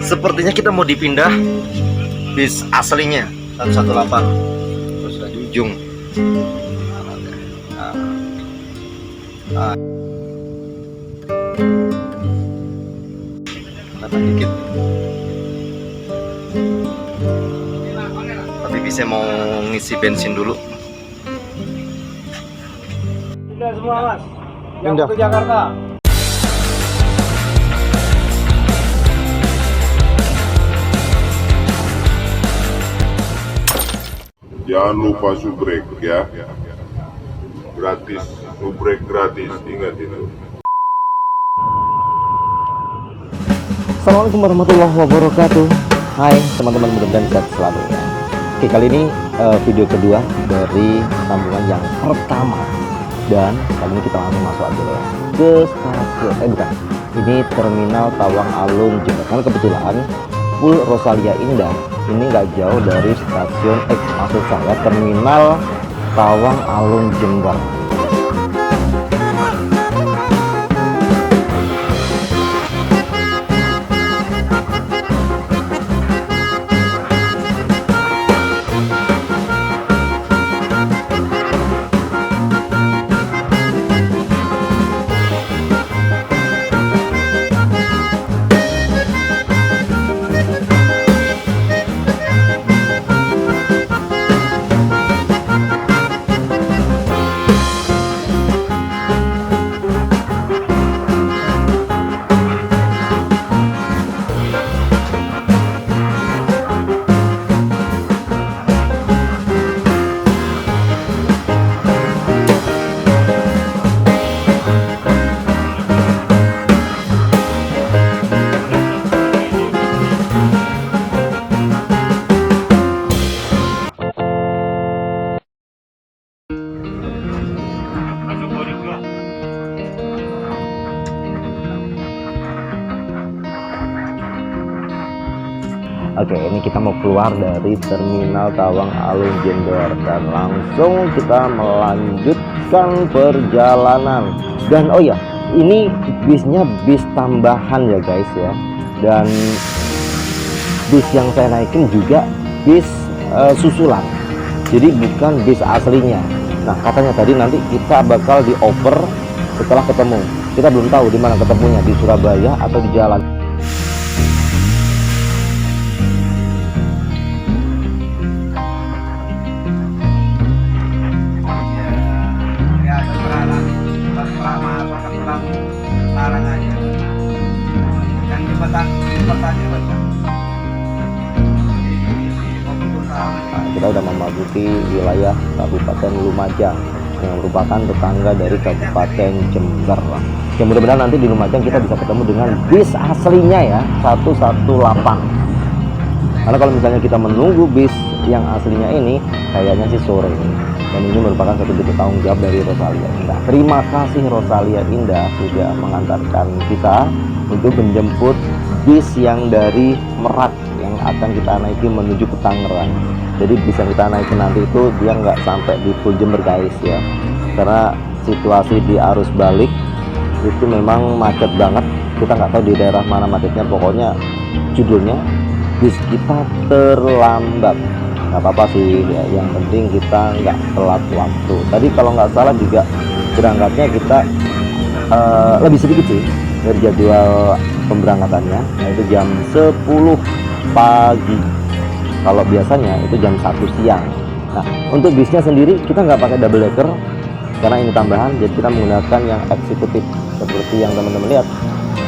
Sepertinya kita mau dipindah bis aslinya 118. Terus sudah di ujung. Kelihatan dikit. Tapi bisa mau ngisi bensin dulu. Pindah semua mas, yang Pindah. ke Jakarta. Jangan lupa subrek ya. Gratis, subrek gratis, ingat itu. Assalamualaikum warahmatullahi wabarakatuh. Hai teman-teman, mudah-mudahan sehat selalu ya. Oke, kali ini video kedua dari sambungan yang pertama. Dan kali ini kita langsung masuk aja ya ke stasiun, bukan, ini Terminal Tawang Alun Jember. Karena kebetulan Pul Rosalia Indah ini nggak jauh dari stasiun, maksud saya Terminal Tawang Alun Jember. Oke, ini kita mau keluar dari Terminal Tawang Alun Jember dan langsung kita melanjutkan perjalanan. Dan oh ya, ini bisnya bis tambahan ya guys ya. Dan bis yang saya naikin juga bis susulan. Jadi bukan bis aslinya. Nah, katanya tadi nanti kita bakal dioper setelah ketemu. Kita belum tahu di mana ketemunya, di Surabaya atau di jalan. Kita sudah memasuki wilayah Kabupaten Lumajang yang merupakan tetangga dari Kabupaten Jember. Ya, mudah-mudahan nanti di Lumajang kita bisa ketemu dengan bis aslinya ya, 118. Karena kalau misalnya kita menunggu bis yang aslinya ini, kayaknya sih sore. Dan ini merupakan satu bentuk tanggung jawab dari Rosalia Indah. Terima kasih Rosalia Indah sudah mengantarkan kita untuk menjemput bis yang dari Merak yang akan kita naiki menuju ke Tangerang. Jadi bis yang kita naiki nanti itu dia nggak sampai di full Jember guys ya, karena situasi di arus balik itu memang macet banget. Kita nggak tahu di daerah mana macetnya, pokoknya judulnya bis kita terlambat. Nggak apa-apa sih ya, yang penting kita nggak telat waktu. Tadi kalau nggak salah juga berangkatnya kita lebih sedikit sih dari jadwal pemberangkatannya, yaitu jam 10 pagi. Kalau biasanya itu jam 1 siang. Nah, untuk bisnya sendiri kita nggak pakai double decker karena ini tambahan, jadi kita menggunakan yang eksekutif seperti yang teman-teman lihat,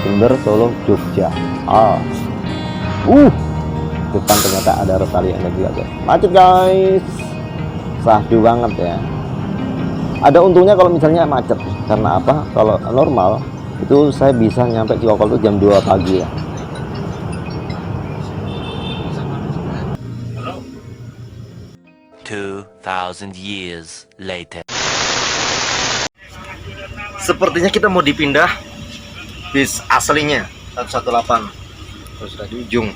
Jember, Solo, Jogja. Depan ternyata ada Rosalia Indah juga guys. Macet guys, sahdu banget ya. Ada untungnya kalau misalnya macet, karena apa? Kalau normal itu saya bisa nyampe Cikokol itu jam 2 pagi ya. "2,000 years later." Sepertinya kita mau dipindah bis aslinya 118. Terus sudah di ujung.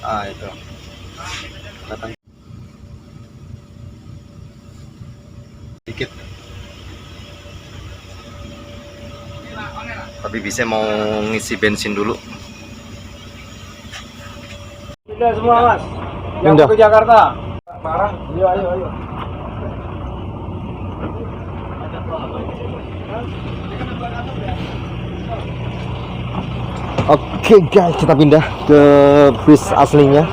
Itu. Kelihatan dikit. Tapi bisa mau ngisi bensin dulu. Pindah semua mas. Yang Pindah. ke Jakarta. Barang. Ayo ayo ayo. Oke guys, kita pindah ke bis aslinya.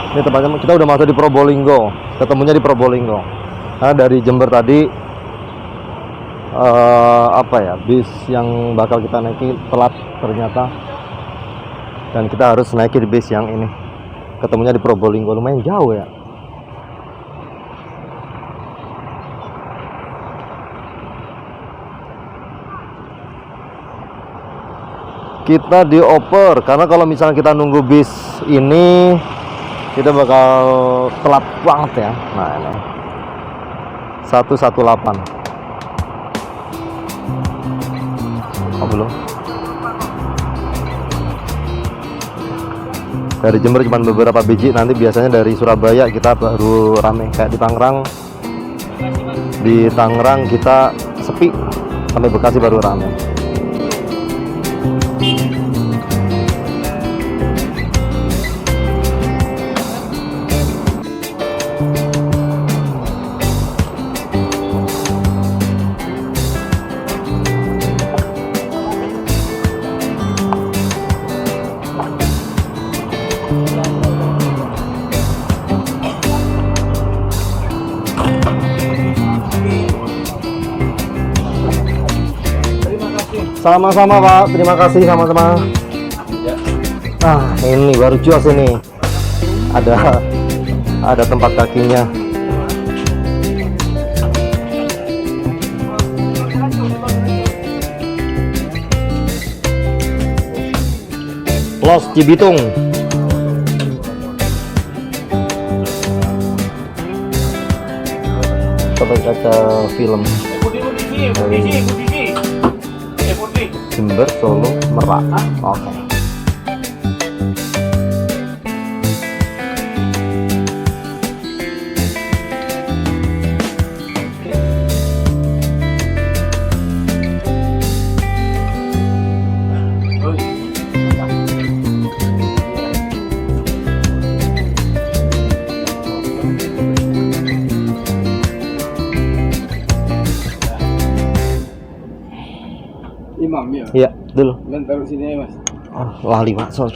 Ini tempatnya, kita udah masuk di Probolinggo. Ketemunya di Probolinggo. Nah, dari Jember tadi apa ya, bis yang bakal kita naiki telat ternyata, dan kita harus naiki di bis yang ini. Ketemunya di Probolinggo, lumayan jauh ya. Kita dioper karena kalau misalnya kita nunggu bis ini kita bakal telat banget ya. Nah ini 118. Oh belum. Dari Jember cuma beberapa biji, nanti biasanya dari Surabaya kita baru rame. Kayak di Tangerang, kita sepi, sampai Bekasi baru rame. Sama-sama Pak, terima kasih sama-sama. Ah, ini baru jos ini. Ada tempat kakinya. Los Cibitung. Coba kaca film. Jember, Solo, Merak. Oke. Imam ya. Iya, dulu. Men taruh sini ya mas. Oh, lali Pak, sorry.